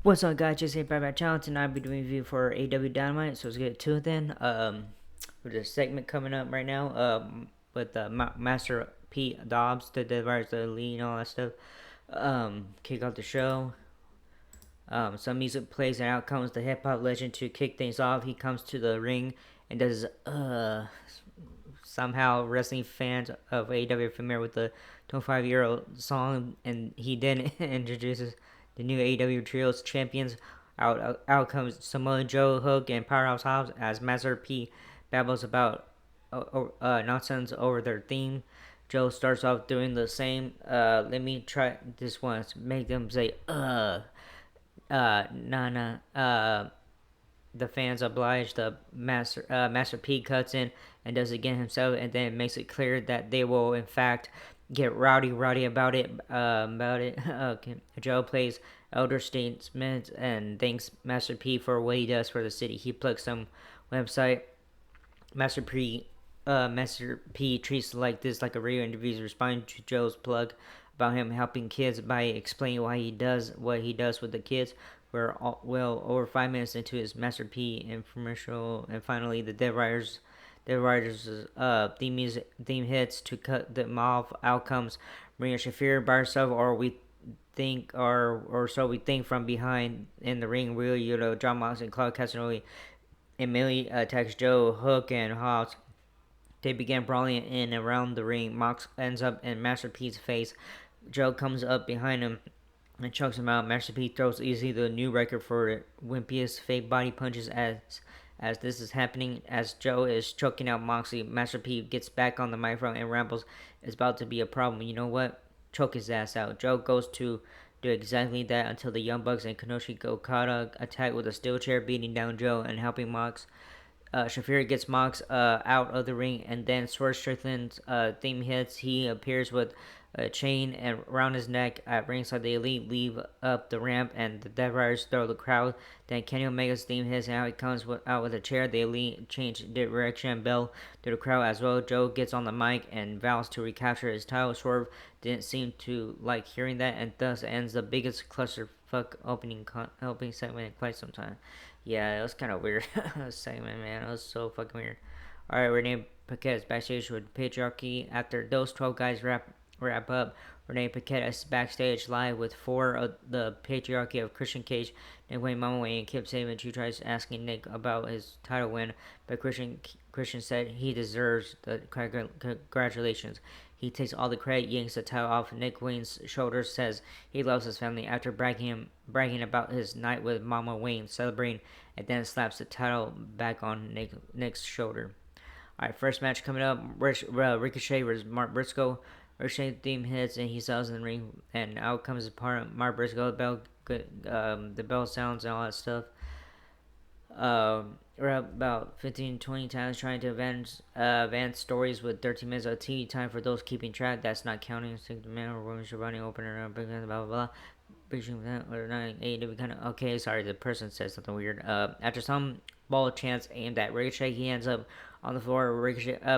What's up, guys? Just here by my channel. Tonight I'll be doing a review for Aew Dynamite, so let's get to it then. With a segment coming up right now, with Master P. Dobbs, the device, the lead, and all that stuff. Kick off the show. Some music plays, and out comes the hip hop legend to kick things off. He comes to the ring and does somehow wrestling fans of AEW are familiar with the 25-year-old song, and he then introduces the new AEW Trios champions. Out comes Samoa Joe, Hook, and Powerhouse Hobbs as Master P babbles about nonsense over their theme. Joe starts off doing the same. Let me try this once. Make them say, Nana. The fans oblige. The Master P cuts in and does it again himself, and then makes it clear that they will in fact get rowdy about it. Okay. Joe plays elder statesman and thanks Master P for what he does for the city. He plugs some website. Master P Master P treats like this like a radio interview, responding to Joe's plug about him helping kids by explaining why he does what he does with the kids. We're well over 5 minutes into his Master P infomercial, and finally the Dead Riders theme hits to cut them off. Outcomes Maria Shafir by herself, or so we think from behind in the ring. Really, John Mox and Claude Castagnoli immediately attacks Joe, Hook, and Hobbs. They begin brawling in and around the ring. Mox ends up in Master P's face. Joe comes up behind him and chokes him out. Master P throws easily the new record for wimpiest fake body punches as this is happening. As Joe is choking out Moxley, Master P gets back on the microphone and rambles. It's about to be a problem. You know what? Choke his ass out. Joe goes to do exactly that until the Young Bucks and Kanoshi Okada attack with a steel chair, beating down Joe and helping Mox. Shafir gets Mox out of the ring, and then Swerve Strickland's theme hits. He appears with a chain and around his neck at ringside. The Elite leave up the ramp, and the Death Riders throw the crowd. Then Kenny Omega's theme hits, and out he comes out with a chair. The Elite change direction and bell to the crowd as well. Joe gets on the mic and vows to recapture his title. Swerve didn't seem to like hearing that, and thus ends the biggest clusterfuck opening segment in quite some time. Yeah, it was kind of weird segment, man. It was so fucking weird. All right, Renee Paquette is backstage with Patriarchy. After those 12 guys wrap up, Renee Paquette is backstage live with four of the Patriarchy of Christian Cage, Nick Wayne, Mama Wayne, and Kip Sabian. She tries asking Nick about his title win, but Christian said he deserves the congratulations. He takes all the credit, yanks the title off Nick Wayne's shoulders, says he loves his family after bragging about his night with Mama Wayne, celebrating, and then slaps the title back on Nick's shoulder. Alright, first match coming up, Ricochet versus Mark Briscoe. Ricochet theme hits and he sells in the ring, and out comes the part Mark Briscoe, the bell sounds and all that stuff. We're up about 15-20 times trying to advance stories with 13 minutes of TV time for those keeping track. That's not counting the man or woman running opener, blah blah blah. Or not AEW kind of okay. Sorry, the person said something weird. After some ball chance aimed at Ricochet, he ends up on the floor.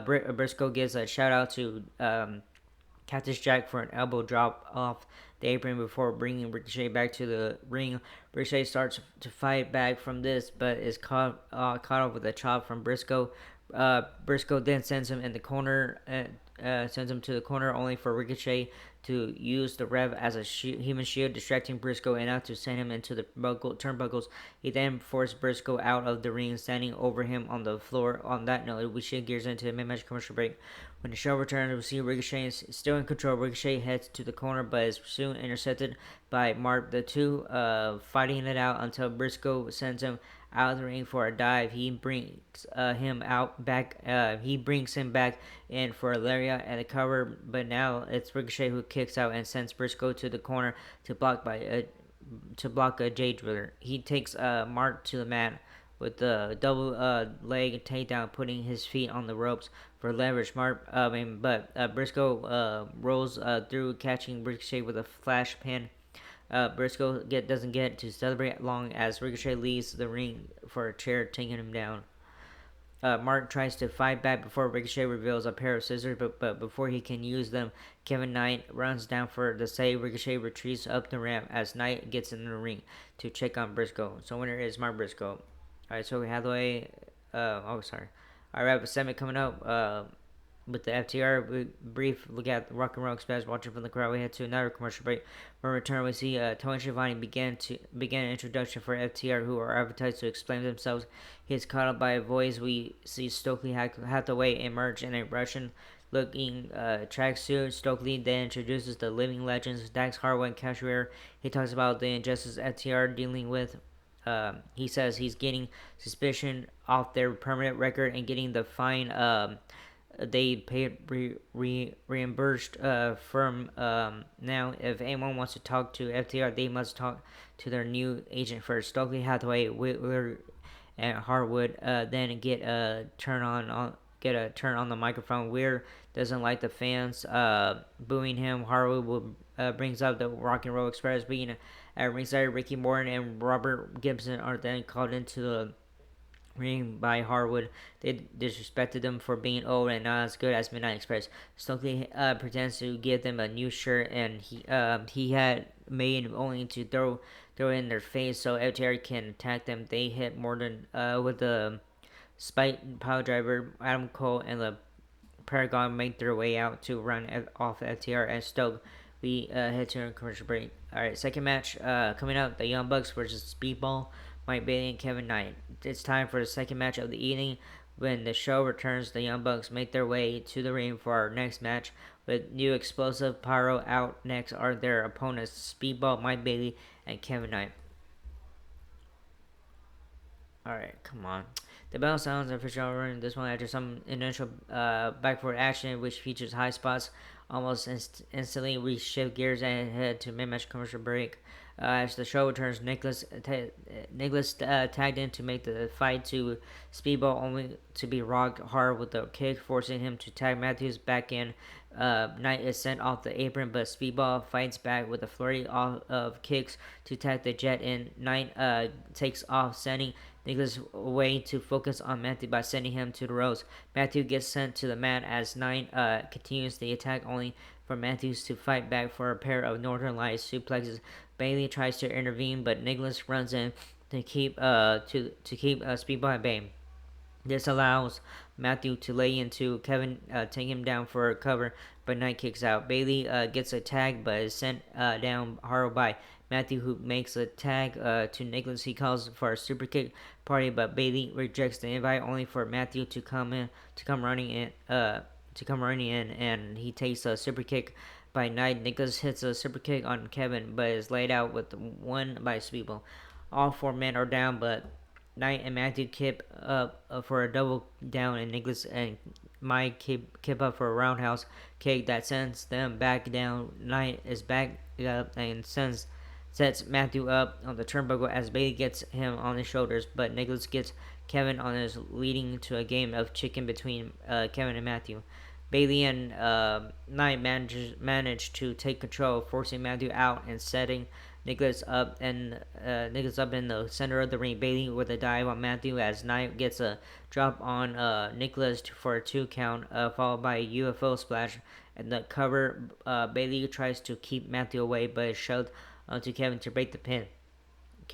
Briscoe gives a shout out to Cactus Jack for an elbow drop off the apron before bringing Ricochet back to the ring. Ricochet starts to fight back from this, but is caught off with a chop from Briscoe. Briscoe then sends him in the corner, sends him to the corner, only for Ricochet to use the Rev as a human shield, distracting Briscoe enough to send him into the turnbuckles. He then forced Briscoe out of the ring, standing over him on the floor. On that note, we shift gears into a mid-match commercial break. When the show returns, we see Ricochet is still in control. Ricochet heads to the corner, but is soon intercepted by Mark. The two fighting it out until Briscoe sends him out of the ring for a dive. He brings him back in for a lariat and a cover, but now it's Ricochet who kicks out and sends Briscoe to the corner to block a Jade Driller. He takes Mark to the mat with the double leg takedown, putting his feet on the ropes for leverage. Briscoe rolls through, catching Ricochet with a flash pin. Briscoe doesn't get to celebrate long as Ricochet leaves the ring for a chair, taking him down. Mark tries to fight back before Ricochet reveals a pair of scissors, but before he can use them, Kevin Knight runs down for the save. Ricochet retreats up the ramp as Knight gets in the ring to check on Briscoe. So winner is Mark Briscoe. Alright, so Hathaway. Sorry. Alright, we have a segment coming up. With the FTR, brief look at Rock and Roll Express. Watching from the crowd, we head to another commercial break. When we return, we see Tony Schiavone begin an introduction for FTR, who are advertised to explain themselves. He is caught up by a voice. We see Stokely Hathaway emerge in a Russian-looking tracksuit. Stokely then introduces the living legends Dax Harwood and Cashier. He talks about the injustice FTR dealing with. He says he's getting suspicion off their permanent record and getting the fine. They paid reimbursed from now. If anyone wants to talk to FTR, they must talk to their new agent first. Stokely Hathaway, Whitler, and Harwood then get a turn on the microphone. Weir doesn't like the fans booing him. Harwood brings up the Rock and Roll Express being at ringside. Ricky Morton and Robert Gibson are then called into the ring by Harwood. They disrespected them for being old and not as good as Midnight Express. Stokely pretends to give them a new shirt, and he had made only to throw it in their face so FTR can attack them. They hit Morton with the Spike Pile Driver. Adam Cole and the Paragon make their way out to run off FTR and Stoke. We head to a commercial break. Alright, second match coming up, the Young Bucks versus Speedball, Mike Bailey and Kevin Knight. It's time for the second match of the evening. When the show returns, the Young Bucks make their way to the ring for our next match. With new explosive pyro out next are their opponents, Speedball, Mike Bailey, and Kevin Knight. Alright, come on. The bell sounds official running this one after some initial backward action, which features high spots. Almost instantly, we shift gears and head to mid-match commercial break. As the show returns, Nicholas tagged in to make the fight to Speedball, only to be rocked hard with a kick, forcing him to tag Matthews back in. Knight is sent off the apron, but Speedball fights back with a flurry of kicks to tag the Jet in. Knight takes off, sending Nicholas away to focus on Matthew by sending him to the ropes. Matthew gets sent to the mat as Knight continues the attack, only for Matthews to fight back for a pair of Northern Lights suplexes. Bailey tries to intervene, but Nicholas runs in to keep Speedball at bay. This allows Matthew to lay into Kevin, take him down for a cover, but Knight kicks out. Bailey gets a tag, but is sent down hard by Matthew, who makes a tag to Nicholas. He calls for a super kick party, but Bailey rejects the invite, only for Matthew to come running in, and he takes a super kick by Knight. Nicholas hits a super kick on Kevin, but is laid out with one by Speedball. All four men are down, but Knight and Matthew kip up for a double down, and Nicholas and Mike kip up for a roundhouse kick that sends them back down. Knight is back up and sets Matthew up on the turnbuckle as Bailey gets him on his shoulders, but Nicholas gets Kevin on his, leading to a game of chicken between Kevin and Matthew. Bailey and Knight manage to take control, forcing Matthew out and setting Nicholas up in the center of the ring. Bailey with a dive on Matthew as Knight gets a drop on Nicholas for a 2 count, followed by a UFO splash and the cover. Bailey tries to keep Matthew away, but is shoved onto Kevin to break the pin.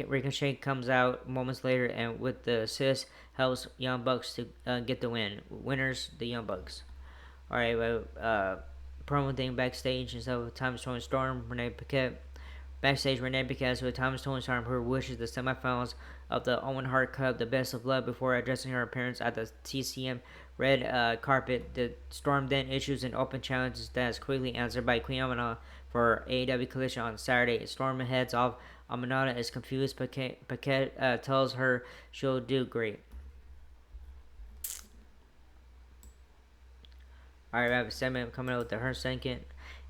Ricochet comes out moments later and with the assist helps Young Bucks to get the win. Winners, the Young Bucks. Alright, promo thing backstage instead of Thomas Tony Storm, Renee Paquette. Backstage, Renee Paquette with Thomas Tony Storm, who wishes the semifinals of the Owen Hart Cup the best of luck before addressing her appearance at the TCM red carpet. The Storm then issues an open challenge that is quickly answered by Queen Amina for AEW Collision on Saturday. Storm heads off. Aminata is confused. Paquette tells her she'll do great. Alright, we have a segment coming out with the Her Second.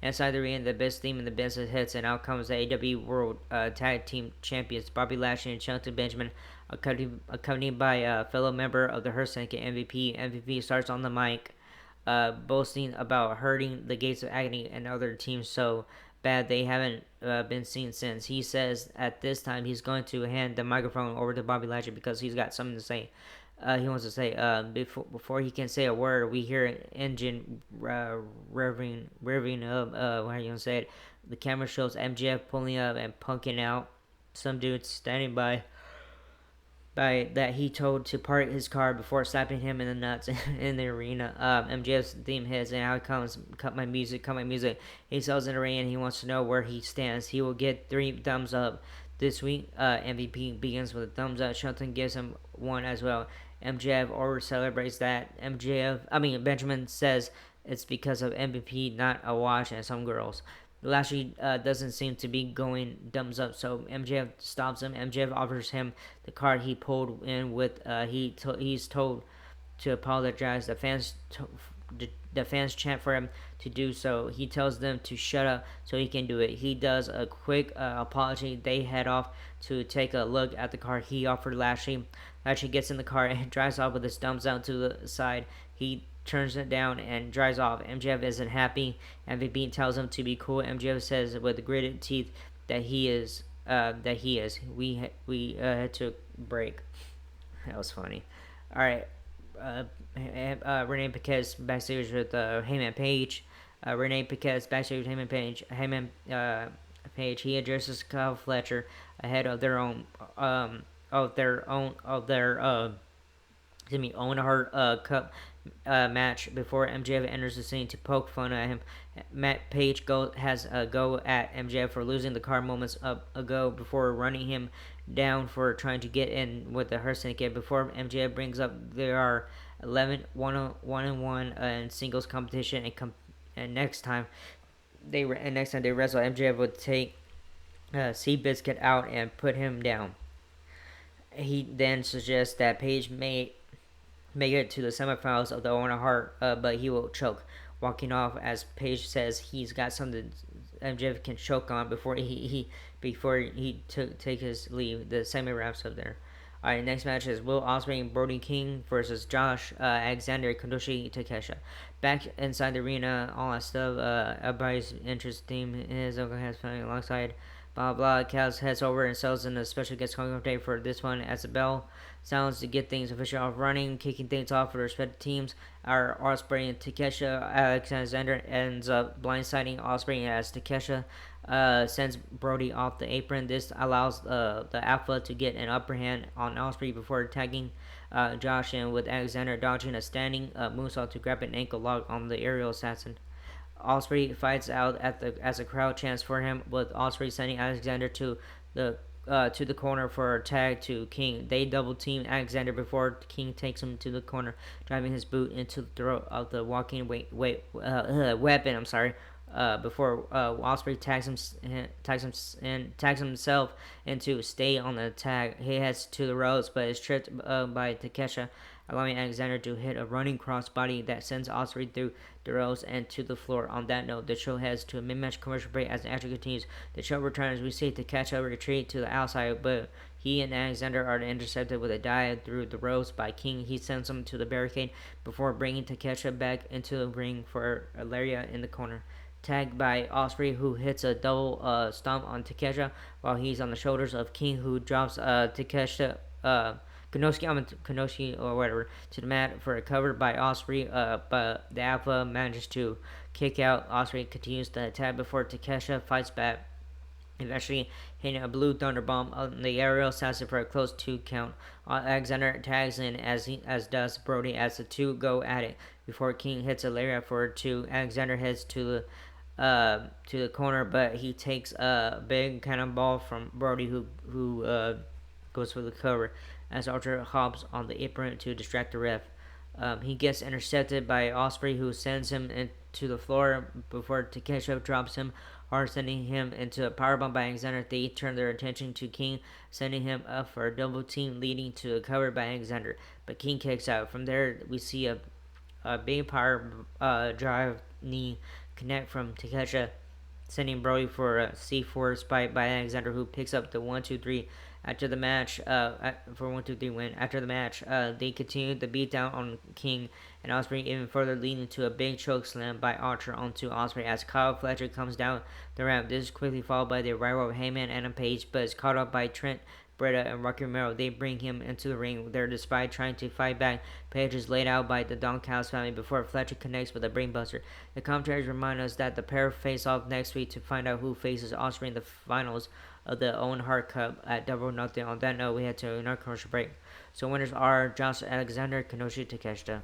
Inside the ring, the best theme in the business hits, and out comes the AEW World Tag Team Champions Bobby Lashley and Shelton Benjamin, accompanied by a fellow member of the Her Second, MVP. MVP starts on the mic, boasting about hurting the Gates of Agony and other teams so bad they haven't been seen since. He says at this time he's going to hand the microphone over to Bobby Lashley because he's got something to say. he wants to say. Before he can say a word, we hear an engine revving up. How you gonna say it? The camera shows MJF pulling up and punking out. Some dude standing by that he told to park his car before slapping him in the nuts in the arena. MJF's theme hits and how he comes, cut my music, cut my music. He sells in the ring and he wants to know where he stands. He will get 3 thumbs up. This week, MVP begins with a thumbs up. Shelton gives him one as well. MJF over celebrates that. Benjamin says it's because of MVP, not a wash, and some girls. Lashley doesn't seem to be going thumbs up, so MJF stops him. MJF offers him the card he pulled in with. He's told to apologize. The fans chant for him to do so. He tells them to shut up so he can do it. He does a quick apology. They head off to take a look at the car he offered Lashley. Lashley gets in the car and drives off with his thumbs out to the side. He turns it down and drives off. MJF isn't happy. MVP tells him to be cool. MJF says with gritted teeth that he is. We had to break. That was funny. All right. Renee Paquet's backstage with Heyman Page. Renee Paquet's backstage with Heyman Page. Page. He addresses Kyle Fletcher ahead of their own Owen Hart Cup match before MJF enters the scene to poke fun at him. Matt Page has a go at MJF for losing the car moments ago before running him down for trying to get in with the Hurt Syndicate. Before MJF brings up there are 11 1-1 in singles competition and next time they wrestle, MJF would take Seabiscuit out and put him down. He then suggests that Page may make it to the semifinals of the Owen Hart, but he will choke, walking off as Page says he's got something MJF can choke on before he take his leave. The segment wraps up there. Alright, next match is Will Ospreay and Brody King versus Josh Alexander, Konoshi Takesha. Back inside the arena, all that stuff. Everybody's interest theme is Oka has playing alongside blah blah. Kaz heads over and sells in a special guest commentary for this one as the bell sounds to get things officially off running, kicking things off for the respective teams. Our Ospreay and Takesha. Alexander ends up blindsiding Ospreay as Takesha sends Brody off the apron. This allows the Alpha to get an upper hand on Ospreay before tagging Josh in, with Alexander dodging a standing moonsault to grab an ankle lock on the aerial assassin. Ospreay fights out as the crowd chants for him, with Ospreay sending Alexander to the corner for a tag to King. They double team Alexander before King takes him to the corner, driving his boot into the throat of the walking weapon. Before Ospreay tags himself into stay on the tag. He heads to the ropes, but is tripped by Takesha, allowing Alexander to hit a running crossbody that sends Ospreay through the ropes and to the floor. On that note, the show heads to a mid-match commercial break as the action continues. The show returns. We see Takesha retreat to the outside, but he and Alexander are intercepted with a dive through the ropes by King. He sends him to the barricade before bringing Takesha back into the ring for a lariat in the corner. Tagged by Ospreay, who hits a double stomp on Takesha while he's on the shoulders of King, who drops Takesha Kanoshi or whatever to the mat for a cover by Ospreay, but the Alpha manages to kick out. Ospreay continues the attack before Takesha fights back, eventually hitting a blue thunderbomb on the aerial assassin for a close 2 count. Alexander tags in as does Brody as the two go at it before King hits a lariat for 2. Alexander heads to the corner, but he takes a big cannonball from Brody, who goes for the cover as Archer hops on the apron to distract the ref. He gets intercepted by Ospreay, who sends him into the floor before Takesha drops him hard, sending him into a powerbomb by Alexander. They turn their attention to King, sending him up for a double team, leading to a cover by Alexander. But King kicks out. From there, we see a big power drive knee connect from Takesha, sending Brody for a C4 spike by Alexander, who picks up the 1-2-3 after the match. For 1-2-3 win. After the match, they continued the beatdown on King and Ospreay, even further leading to a big choke slam by Archer onto Ospreay as Kyle Fletcher comes down the ramp. This is quickly followed by the arrival of Heyman and Page, but is caught up by Trent Britta, and Rocky Romero. They bring him into the ring there despite trying to fight back. Paige is laid out by the Doncaster family before Fletcher connects with a brainbuster. The commentators remind us that the pair face off next week to find out who faces Osprey in the finals of the Owen Hart Cup at Double or Nothing. On that note, we head to another commercial break. So winners are Josh Alexander, Kenoshi Takeshita.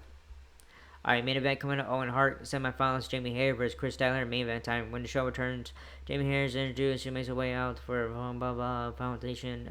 Alright, main event coming up, Owen Hart, semifinals, Jamie Hayter versus Chris Styler, main event time. When the show returns, Jamie Hayter is introduced, she makes her way out for blah blah blah foundation.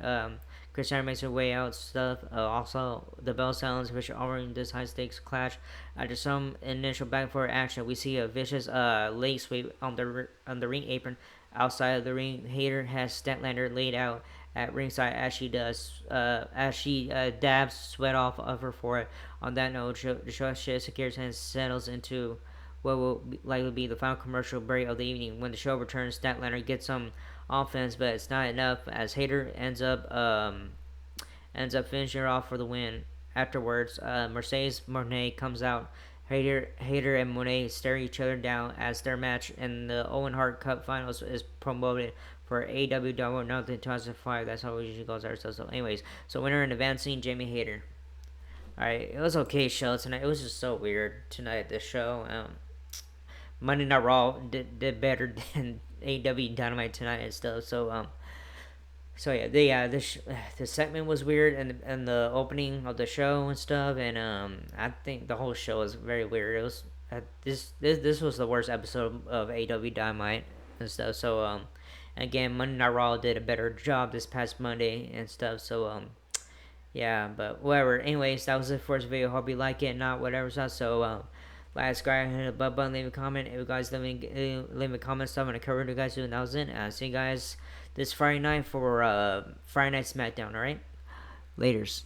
Chris Styler makes her way out, stuff. Also, the bell sounds, which are in this high stakes clash. After some initial back and forth action, we see a vicious leg sweep on the ring apron. Outside of the ring, Hayter has Statlander laid out at ringside as she dabs sweat off of her forehead. On that note, the show secures and settles into what will likely be the final commercial break of the evening. When the show returns, Statlander gets some offense, but it's not enough as Hayter ends up finishing her off for the win. Afterwards, Mercedes Monet comes out. Hayter and Monet stare each other down as their match in the Owen Hart Cup Finals is promoted for AEW Double Nothing 2005. That's how we usually goes ourselves. So, anyways, so winner and advancing, Jamie Hayter. Alright, it was okay show tonight. It was just so weird tonight. This show, Monday Night Raw did better than AEW Dynamite tonight and stuff. So yeah, the segment was weird and the opening of the show and stuff, and I think the whole show was very weird. It was this was the worst episode of AEW Dynamite and stuff. So again, Monday Night Raw did a better job this past Monday and stuff. So yeah, but whatever. Anyways, that was it for this video. Hope you like it, not whatever. So like, subscribe, hit the button, leave a comment. If you guys leave a comment, stuff, I'm gonna cover it. You guys do, and that was it. See you guys this Friday night for Friday Night SmackDown. All right, laters.